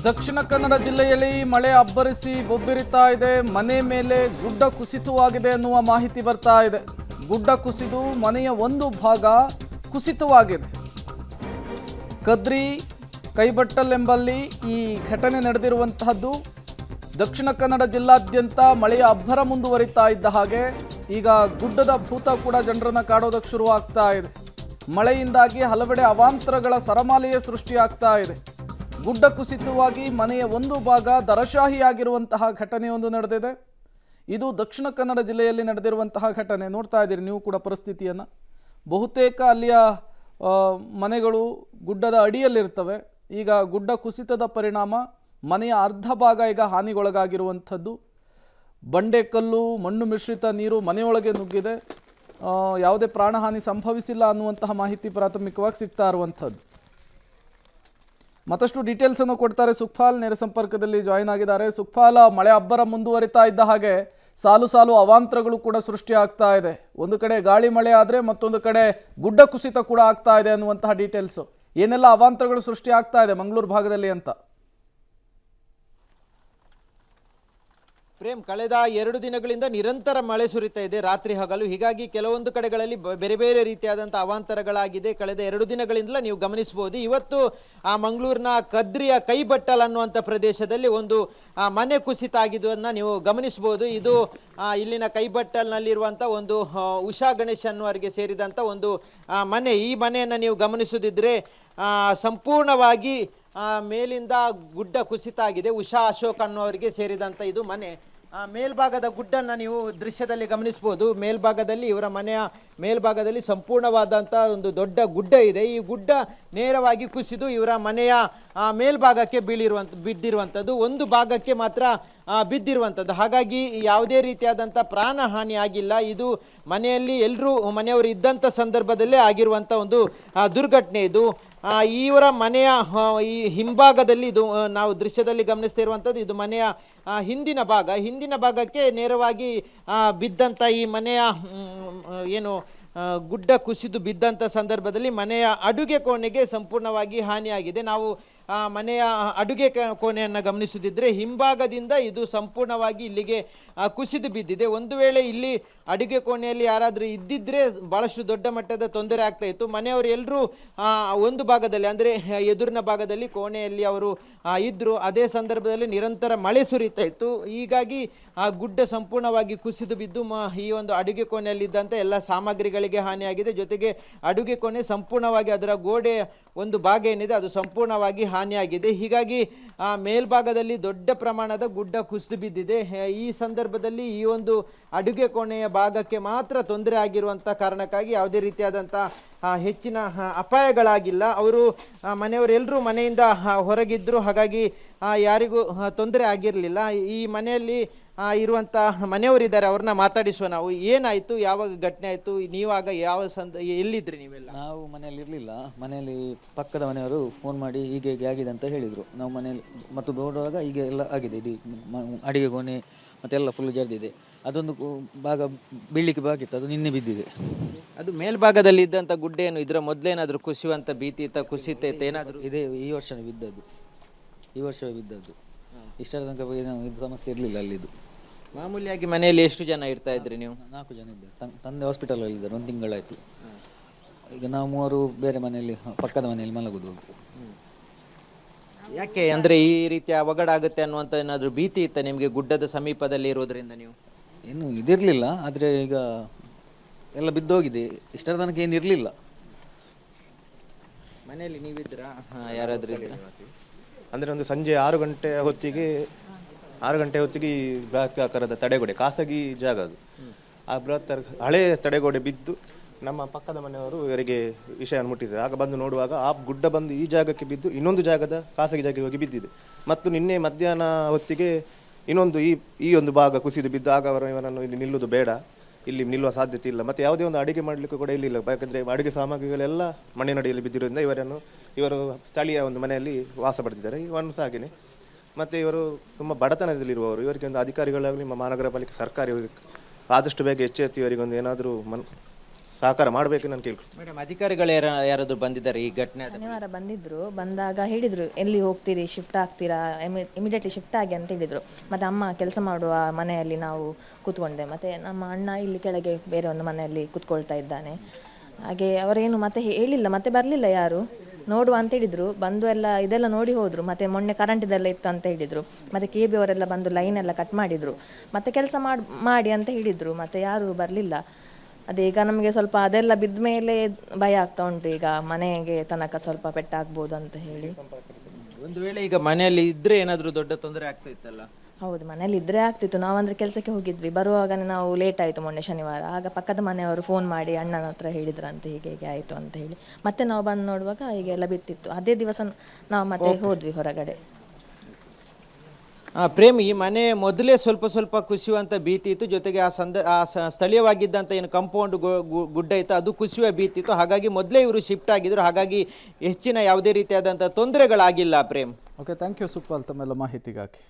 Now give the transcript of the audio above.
ದಕ್ಷಿಣ ಕನ್ನಡ ಜಿಲ್ಲೆಯಲ್ಲಿ ಮಳೆ ಅಬ್ಬರಿಸಿ ಬೊಬ್ಬಿರಿತಾ ಇದೆ. ಮನೆ ಮೇಲೆ ಗುಡ್ಡ ಕುಸಿತವಾಗಿದೆ ಎನ್ನುವ ಮಾಹಿತಿ ಬರ್ತಾ ಇದೆ. ಗುಡ್ಡ ಕುಸಿದು ಮನೆಯ ಒಂದು ಭಾಗ ಕುಸಿತವಾಗಿದೆ. ಕದ್ರಿ ಕೈಬಟ್ಟಲ್ ಎಂಬಲ್ಲಿ ಈ ಘಟನೆ ನಡೆದಿರುವಂತಹದ್ದು. ದಕ್ಷಿಣ ಕನ್ನಡ ಜಿಲ್ಲಾದ್ಯಂತ ಮಳೆಯ ಅಬ್ಬರ ಮುಂದುವರಿತಾ ಇದ್ದ ಹಾಗೆ ಈಗ ಗುಡ್ಡದ ಭೂತ ಕೂಡ ಜನರನ್ನ ಕಾಡೋದಕ್ಕೆ ಶುರುವಾಗ್ತಾ ಇದೆ. ಮಳೆಯಿಂದಾಗಿ ಹಲವೆಡೆ ಅವಾಂತರಗಳ ಸರಮಾಲೆಯೇ ಸೃಷ್ಟಿಯಾಗ್ತಾ ಇದೆ. ಗುಡ್ಡ ಕುಸಿತವಾಗಿ ಮನೆಯ ಒಂದು ಭಾಗ ದರಶಾಹಿಯಾಗಿರುವಂತಹ ಘಟನೆಯೊಂದು ನಡೆದಿದೆ. ಇದು ದಕ್ಷಿಣ ಕನ್ನಡ ಜಿಲ್ಲೆಯಲ್ಲಿ ನಡೆದಿರುವಂತಹ ಘಟನೆ. ನೋಡ್ತಾ ಇದ್ದೀರಿ ನೀವು ಕೂಡ ಪರಿಸ್ಥಿತಿಯನ್ನು. ಬಹುತೇಕ ಅಲ್ಲಿಯ ಮನೆಗಳು ಗುಡ್ಡದ ಅಡಿಯಲ್ಲಿರ್ತವೆ. ಈಗ ಗುಡ್ಡ ಕುಸಿತದ ಪರಿಣಾಮ ಮನೆಯ ಅರ್ಧ ಭಾಗ ಈಗ ಹಾನಿಗೊಳಗಾಗಿರುವಂಥದ್ದು. ಬಂಡೆಕಲ್ಲು ಮಣ್ಣು ಮಿಶ್ರಿತ ನೀರು ಮನೆಯೊಳಗೆ ನುಗ್ಗಿದೆ. ಯಾವುದೇ ಪ್ರಾಣಹಾನಿ ಸಂಭವಿಸಿಲ್ಲ ಅನ್ನುವಂತಹ ಮಾಹಿತಿ ಪ್ರಾಥಮಿಕವಾಗಿ ಸಿಗ್ತಾ ಇರುವಂಥದ್ದು. ಮತ್ತಷ್ಟು ಡೀಟೇಲ್ಸನ್ನು ಕೊಡ್ತಾರೆ ಸುಖಪಾಲ್, ನೇರ ಸಂಪರ್ಕದಲ್ಲಿ ಜಾಯಿನ್ ಆಗಿದ್ದಾರೆ. ಸುಖಪಾಲ್, ಮಳೆ ಅಬ್ಬರ ಮುಂದುವರಿತಾ ಇದ್ದ ಹಾಗೆ ಸಾಲು ಸಾಲು ಅವಾಂತರಗಳು ಕೂಡ ಸೃಷ್ಟಿ ಆಗ್ತಾ ಇದೆ. ಒಂದು ಕಡೆ ಗಾಳಿ ಮಳೆ ಆದರೆ ಮತ್ತೊಂದು ಕಡೆ ಗುಡ್ಡ ಕುಸಿತ ಕೂಡ ಆಗ್ತಾ ಇದೆ ಅನ್ನುವಂತಹ ಡೀಟೇಲ್ಸು. ಏನೆಲ್ಲ ಅವಾಂತರಗಳು ಸೃಷ್ಟಿ ಆಗ್ತಾ ಇದೆ ಮಂಗಳೂರು ಭಾಗದಲ್ಲಿ ಅಂತ? ಪ್ರೇಮ್, ಕಳೆದ 2 ದಿನಗಳಿಂದ ನಿರಂತರ ಮಳೆ ಸುರಿತಾ ಇದೆ ರಾತ್ರಿ ಹಗಲು. ಹೀಗಾಗಿ ಕೆಲವೊಂದು ಕಡೆಗಳಲ್ಲಿ ಬೇರೆ ಬೇರೆ ರೀತಿಯಾದಂಥ ಅವಾಂತರಗಳಾಗಿದೆ. ಕಳೆದ 2 ದಿನಗಳಿಂದಲೂ ನೀವು ಗಮನಿಸಬಹುದು. ಇವತ್ತು ಆ ಮಂಗಳೂರಿನ ಕದ್ರಿಯ ಕೈಬಟ್ಟಲ್ ಅನ್ನುವಂಥ ಪ್ರದೇಶದಲ್ಲಿ ಒಂದು ಮನೆ ಕುಸಿತ ಆಗಿದ್ದನ್ನು ನೀವು ಗಮನಿಸಬಹುದು. ಇದು ಇಲ್ಲಿನ ಕೈಬಟ್ಟಲ್ನಲ್ಲಿರುವಂಥ ಒಂದು ಉಷಾ ಗಣೇಶ್ ಅನ್ನುವರಿಗೆ ಸೇರಿದಂಥ ಒಂದು ಮನೆ. ಈ ಮನೆಯನ್ನು ನೀವು ಗಮನಿಸೋದಿದ್ರೆ ಸಂಪೂರ್ಣವಾಗಿ ಮೇಲಿಂದ ಗುಡ್ಡ ಕುಸಿತ ಆಗಿದೆ. ಉಷಾ ಅಶೋಕ್ ಅನ್ನೋರಿಗೆ ಸೇರಿದಂಥ ಇದು ಮನೆ. ಮೇಲ್ಭಾಗದ ಗುಡ್ಡನ್ನು ನೀವು ದೃಶ್ಯದಲ್ಲಿ ಗಮನಿಸ್ಬೋದು. ಮೇಲ್ಭಾಗದಲ್ಲಿ ಇವರ ಮನೆಯ ಮೇಲ್ಭಾಗದಲ್ಲಿ ಸಂಪೂರ್ಣವಾದಂಥ ಒಂದು ದೊಡ್ಡ ಗುಡ್ಡ ಇದೆ. ಈ ಗುಡ್ಡ ನೇರವಾಗಿ ಕುಸಿದು ಇವರ ಮನೆಯ ಮೇಲ್ಭಾಗಕ್ಕೆ ಬಿದ್ದಿರುವಂಥದ್ದು, ಒಂದು ಭಾಗಕ್ಕೆ ಮಾತ್ರ ಬಿದ್ದಿರುವಂಥದ್ದು. ಹಾಗಾಗಿ ಯಾವುದೇ ರೀತಿಯಾದಂಥ ಪ್ರಾಣ ಹಾನಿ ಆಗಿಲ್ಲ. ಇದು ಮನೆಯಲ್ಲಿ ಎಲ್ಲರೂ ಮನೆಯವರು ಇದ್ದಂಥ ಸಂದರ್ಭದಲ್ಲೇ ಆಗಿರುವಂಥ ಒಂದು ದುರ್ಘಟನೆ ಇದು. ಇವರ ಮನೆಯ ಈ ಹಿಂಭಾಗದಲ್ಲಿ ಇದು ನಾವು ದೃಶ್ಯದಲ್ಲಿ ಗಮನಿಸ್ತಾ ಇರುವಂಥದ್ದು ಇದು ಮನೆಯ ಹಿಂದಿನ ಭಾಗಕ್ಕೆ ನೇರವಾಗಿ ಬಿದ್ದಂಥ ಈ ಮನೆಯ ಏನು ಗುಡ್ಡ ಕುಸಿದು ಬಿದ್ದಂಥ ಸಂದರ್ಭದಲ್ಲಿ ಮನೆಯ ಅಡುಗೆ ಕೋಣೆಗೆ ಸಂಪೂರ್ಣವಾಗಿ ಹಾನಿಯಾಗಿದೆ. ನಾವು ಮನೆಯ ಅಡುಗೆ ಕೋಣೆಯನ್ನು ಗಮನಿಸುತ್ತಿದ್ದರೆ ಹಿಂಭಾಗದಿಂದ ಇದು ಸಂಪೂರ್ಣವಾಗಿ ಇಲ್ಲಿಗೆ ಕುಸಿದು ಬಿದ್ದಿದೆ. ಒಂದು ವೇಳೆ ಇಲ್ಲಿ ಅಡುಗೆ ಕೋಣೆಯಲ್ಲಿ ಯಾರಾದರೂ ಇದ್ದಿದ್ದರೆ ಭಾಳಷ್ಟು ದೊಡ್ಡ ಮಟ್ಟದ ತೊಂದರೆ ಆಗ್ತಾ ಇತ್ತು. ಮನೆಯವರು ಎಲ್ಲರೂ ಒಂದು ಭಾಗದಲ್ಲಿ ಅಂದರೆ ಎದುರಿನ ಭಾಗದಲ್ಲಿ ಕೋಣೆಯಲ್ಲಿ ಅವರು ಇದ್ದರು. ಅದೇ ಸಂದರ್ಭದಲ್ಲಿ ನಿರಂತರ ಮಳೆ ಸುರಿತಾ ಇತ್ತು. ಹೀಗಾಗಿ ಆ ಗುಡ್ಡ ಸಂಪೂರ್ಣವಾಗಿ ಕುಸಿದು ಬಿದ್ದು ಈ ಒಂದು ಅಡುಗೆ ಕೋಣೆಯಲ್ಲಿದ್ದಂಥ ಎಲ್ಲ ಸಾಮಗ್ರಿಗಳಿಗೆ ಹಾನಿಯಾಗಿದೆ. ಜೊತೆಗೆ ಅಡುಗೆ ಕೋಣೆ ಸಂಪೂರ್ಣವಾಗಿ ಅದರ ಗೋಡೆ ಒಂದು ಭಾಗ ಏನಿದೆ ಅದು ಸಂಪೂರ್ಣವಾಗಿ ಹಾನಿಯಾಗಿದೆ. ಹೀಗಾಗಿ ಮೇಲ್ಭಾಗದಲ್ಲಿ ದೊಡ್ಡ ಪ್ರಮಾಣದ ಗುಡ್ಡ ಕುಸಿದು ಬಿದ್ದಿದೆ. ಈ ಸಂದರ್ಭದಲ್ಲಿ ಈ ಒಂದು ಅಡುಗೆ ಕೋಣೆಯ ಭಾಗಕ್ಕೆ ಮಾತ್ರ ತೊಂದರೆ ಆಗಿರುವಂಥ ಕಾರಣಕ್ಕಾಗಿ ಯಾವುದೇ ರೀತಿಯಾದಂಥ ಹೆಚ್ಚಿನ ಅಪಾಯಗಳಾಗಿಲ್ಲ. ಅವರು ಮನೆಯವರೆಲ್ಲರೂ ಮನೆಯಿಂದ ಹೊರಗಿದ್ದರು. ಹಾಗಾಗಿ ಯಾರಿಗೂ ತೊಂದರೆ ಆಗಿರಲಿಲ್ಲ. ಈ ಮನೆಯಲ್ಲಿ ಇರುವಂಥ ಮನೆಯವರಿದ್ದಾರೆ, ಅವ್ರನ್ನ ಮಾತಾಡಿಸುವ ನಾವು. ಏನಾಯಿತು, ಯಾವಾಗ ಘಟನೆ ಆಯಿತು, ನೀವಾಗ ಯಾವ ಎಲ್ಲಿದ್ರಿ ನೀವೆಲ್ಲ? ನಾವು ಮನೆಯಲ್ಲಿ ಇರಲಿಲ್ಲ. ಮನೆಯಲ್ಲಿ ಪಕ್ಕದ ಮನೆಯವರು ಫೋನ್ ಮಾಡಿ ಹೀಗೆ ಆಗಿದೆ ಅಂತ ಹೇಳಿದರು. ನಾವು ಮನೆಯಲ್ಲಿ ಮತ್ತು ನೋಡುವಾಗ ಹೀಗೆ ಎಲ್ಲ ಆಗಿದೆ. ಇಡೀ ಅಡಿಗೆ ಕೋಣೆ ಮತ್ತೆಲ್ಲ ಫುಲ್ ಜರಿದಿದೆ. ಅದೊಂದು ಭಾಗ ಬೀಳಲಿಕ್ಕೆ ಬಾಗಿತ್ತು, ಅದು ನಿನ್ನೆ ಬಿದ್ದಿದೆ. ಅದು ಮೇಲ್ಭಾಗದಲ್ಲಿ ಇದ್ದಂಥ ಗುಡ್ಡೆ ಏನು ಇದರ ಮೊದಲೇನಾದರೂ ಕುಸಿಯುವಂಥ ಭೀತಿ ಇತ್ತ, ಕುಸಿತೈತೆ ಏನಾದರೂ? ಇದೇ ಈ ವರ್ಷವೇ ಬಿದ್ದದ್ದು. ಇಷ್ಟರ ತನಕ ಇದು ಸಮಸ್ಯೆ ಇರಲಿಲ್ಲ ಅಲ್ಲಿದ್ದು. ಮಾಮೂಲಿಯಾಗಿ ಮನೆಯಲ್ಲಿ ಎಷ್ಟು ಜನ ಇರ್ತಾ ಇದ್ರಿ ನೀವು? 4 ಜನ ಇದ್ದಾರೆ. ತಂದೆ ಹಾಸ್ಪಿಟಲಲ್ಲಿ ಇದ್ದಾರೆ, 1 ತಿಂಗಳಾಯಿತು. ಈಗ ನಾವು 3 ಬೇರೆ ಮನೆಯಲ್ಲಿ ಪಕ್ಕದ ಮನೆಯಲ್ಲಿ ಮಲಗುದು. ಯಾಕೆ ಅಂದರೆ ಈ ರೀತಿಯ ಅವಘಡ ಆಗುತ್ತೆ ಅನ್ನುವಂಥ ಏನಾದರೂ ಭೀತಿ ಇತ್ತ ನಿಮಗೆ ಗುಡ್ಡದ ಸಮೀಪದಲ್ಲಿ ಇರೋದ್ರಿಂದ? ನೀವು ಏನು ಇದಿರಲಿಲ್ಲ, ಆದರೆ ಈಗ ಎಲ್ಲ ಬಿದ್ದೋಗಿದೆ. ಇಷ್ಟರ ತನಕ ಏನು ಇರಲಿಲ್ಲ. ಮನೆಯಲ್ಲಿ ನೀವಿದ್ರಾ? ಯಾರಾದರೂ ಇದ್ರ? ಅಂದರೆ ಒಂದು ಸಂಜೆ 6 ಗಂಟೆ ಹೊತ್ತಿಗೆ ಈ ಬೃಹತ್ತಾಕಾರದ ತಡೆಗೋಡೆ, ಖಾಸಗಿ ಜಾಗ ಅದು. ಆ ಹಳೆ ತಡೆಗೋಡೆ ಬಿದ್ದು ನಮ್ಮ ಪಕ್ಕದ ಮನೆಯವರು ಇವರಿಗೆ ವಿಷಯವನ್ನು ಮುಟ್ಟಿದ್ದಾರೆ. ಆಗ ಬಂದು ನೋಡುವಾಗ ಆ ಗುಡ್ಡ ಬಂದು ಈ ಜಾಗಕ್ಕೆ ಬಿದ್ದು ಇನ್ನೊಂದು ಜಾಗದ ಖಾಸಗಿ ಜಾಗಕ್ಕೆ ಹೋಗಿ ಬಿದ್ದಿದೆ. ಮತ್ತು ನಿನ್ನೆ ಮಧ್ಯಾಹ್ನ ಹೊತ್ತಿಗೆ ಇನ್ನೊಂದು ಈ ಒಂದು ಭಾಗ ಕುಸಿದು ಬಿದ್ದು ಆಗ ಇವರನ್ನು ಇಲ್ಲಿ ನಿಲ್ಲುವುದು ಬೇಡ, ಇಲ್ಲಿ ನಿಲ್ಲುವ ಸಾಧ್ಯತೆ ಇಲ್ಲ. ಮತ್ತು ಯಾವುದೇ ಒಂದು ಅಡುಗೆ ಮಾಡಲಿಕ್ಕೂ ಕೂಡ ಇಲ್ಲಿಲ್ಲ. ಯಾಕಂದರೆ ಅಡುಗೆ ಸಾಮಗ್ರಿಗಳೆಲ್ಲ ಮಣ್ಣಿನಡಿಯಲ್ಲಿ ಬಿದ್ದಿರೋದ್ರಿಂದ ಇವರು ಸ್ಥಳೀಯ ಒಂದು ಮನೆಯಲ್ಲಿ ವಾಸ ಪಡ್ತಿದ್ದಾರೆ. ಇವನು ಸಹ ಹಾಗೆಯೇ. ಮತ್ತು ಇವರು ತುಂಬ ಬಡತನದಲ್ಲಿರುವವರು. ಇವರಿಗೆ ಒಂದು ಅಧಿಕಾರಿಗಳಾಗಲಿ ಮಹಾನಗರ ಪಾಲಿಕೆ ಸರ್ಕಾರ ಆದಷ್ಟು ಬೇಗ ಎಚ್ಚೆತ್ತಿ ಇವರಿಗೊಂದು ಏನಾದರೂ ಸಹಕಾರ ಮಾಡಬೇಕು ನಾನು ಕೇಳ್ಕೊಳ್ತೀನಿ. ಮೇಡಮ್, ಅಧಿಕಾರಿಗಳು ಯಾರಾದರೂ ಬಂದಿದ್ದಾರೆ ಈ ಘಟನೆ ಆದ ಶನಿವಾರ ಬಂದಿದ್ರು. ಬಂದಾಗ ಹೇಳಿದ್ರು ಎಲ್ಲಿ ಹೋಗ್ತೀರಿ, ಶಿಫ್ಟ್ ಆಗ್ತೀರಾ, ಇಮಿಡಿಯೇಟ್ಲಿ ಶಿಫ್ಟ್ ಆಗಿ ಅಂತ ಹೇಳಿದ್ರು. ಮತ್ತು ಅಮ್ಮ ಕೆಲಸ ಮಾಡುವ ಮನೆಯಲ್ಲಿ ನಾವು ಕೂತ್ಕೊಂಡೆ, ಮತ್ತು ನಮ್ಮ ಅಣ್ಣ ಇಲ್ಲಿ ಕೆಳಗೆ ಬೇರೆ ಒಂದು ಮನೆಯಲ್ಲಿ ಕೂತ್ಕೊಳ್ತಾ ಇದ್ದಾನೆ. ಹಾಗೆ ಅವರೇನು ಮತ್ತೆ ಹೇಳಿಲ್ಲ, ಮತ್ತೆ ಬರಲಿಲ್ಲ ಯಾರು ನೋಡುವ ಅಂತ ಹೇಳಿದ್ರು. ಬಂದು ಎಲ್ಲ ಇದೆಲ್ಲ ನೋಡಿ ಹೋದರು. ಮತ್ತು ಮೊನ್ನೆ ಕರೆಂಟ್ ಇದೆಲ್ಲ ಇತ್ತು ಅಂತ ಹೇಳಿದರು. ಮತ್ತು KB ಅವರೆಲ್ಲ ಬಂದು ಲೈನ್ ಎಲ್ಲ ಕಟ್ ಮಾಡಿದರು. ಮತ್ತು ಕೆಲಸ ಮಾಡಿ ಅಂತ ಹೇಳಿದರು. ಮತ್ತು ಯಾರೂ ಬರಲಿಲ್ಲ. ಅದೇ ಈಗ ನಮಗೆ ಸ್ವಲ್ಪ ಅದೆಲ್ಲ ಬಿದ್ದ ಮೇಲೆ ಭಯ ಆಗ್ತಾ ಉಂಟು. ಈಗ ಮನೆಗೆ ತನಕ ಸ್ವಲ್ಪ ಪೆಟ್ಟಾಗ್ಬೋದು ಅಂತ ಹೇಳಿ. ಒಂದು ವೇಳೆ ಈಗ ಮನೆಯಲ್ಲಿ ಇದ್ರೆ ಏನಾದರೂ ದೊಡ್ಡ ತೊಂದರೆ ಆಗ್ತಾ ಇತ್ತಲ್ಲ? ಹೌದು, ಮನೇಲಿ ಇದ್ರೆ ಆಗ್ತಿತ್ತು. ನಾವಂದ್ರೆ ಕೆಲಸಕ್ಕೆ ಹೋಗಿದ್ವಿ. ಬರುವಾಗನೇ ನಾವು ಲೇಟ್ ಆಯಿತು ಮೊನ್ನೆ ಶನಿವಾರ. ಆಗ ಪಕ್ಕದ ಮನೆಯವರು ಫೋನ್ ಮಾಡಿ ಅಣ್ಣನ ಹತ್ರ ಹೇಳಿದ್ರಂತೆ ಹೀಗೆ ಹೀಗೆ ಆಯಿತು ಅಂತ ಹೇಳಿ. ಮತ್ತೆ ನಾವು ಬಂದು ನೋಡುವಾಗ ಹೀಗೆಲ್ಲ ಬಿತ್ತಿತ್ತು. ಅದೇ ದಿವಸ ನಾವು ಮತ್ತೆ ಹೋದ್ವಿ ಹೊರಗಡೆ. ಪ್ರೇಮ್, ಈ ಮನೆ ಮೊದಲೇ ಸ್ವಲ್ಪ ಸ್ವಲ್ಪ ಕುಸಿಯುವಂಥ ಭೀತಿ ಇತ್ತು. ಜೊತೆಗೆ ಸ್ಥಳೀಯವಾಗಿದ್ದಂಥ ಏನು ಕಾಂಪೌಂಡ್ ಗುಡ್ಡ ಇತ್ತು ಅದು ಕುಸಿಯುವ ಭೀತಿ ಇತ್ತು. ಹಾಗಾಗಿ ಮೊದಲೇ ಇವರು ಶಿಫ್ಟ್ ಆಗಿದ್ರು. ಹಾಗಾಗಿ ಹೆಚ್ಚಿನ ಯಾವುದೇ ರೀತಿಯಾದಂಥ ತೊಂದರೆಗಳಾಗಿಲ್ಲ Prem. Okay, thank you Sukhpal ತಮ್ಮೆಲ್ಲ ಮಾಹಿತಿಗಾಗಿ.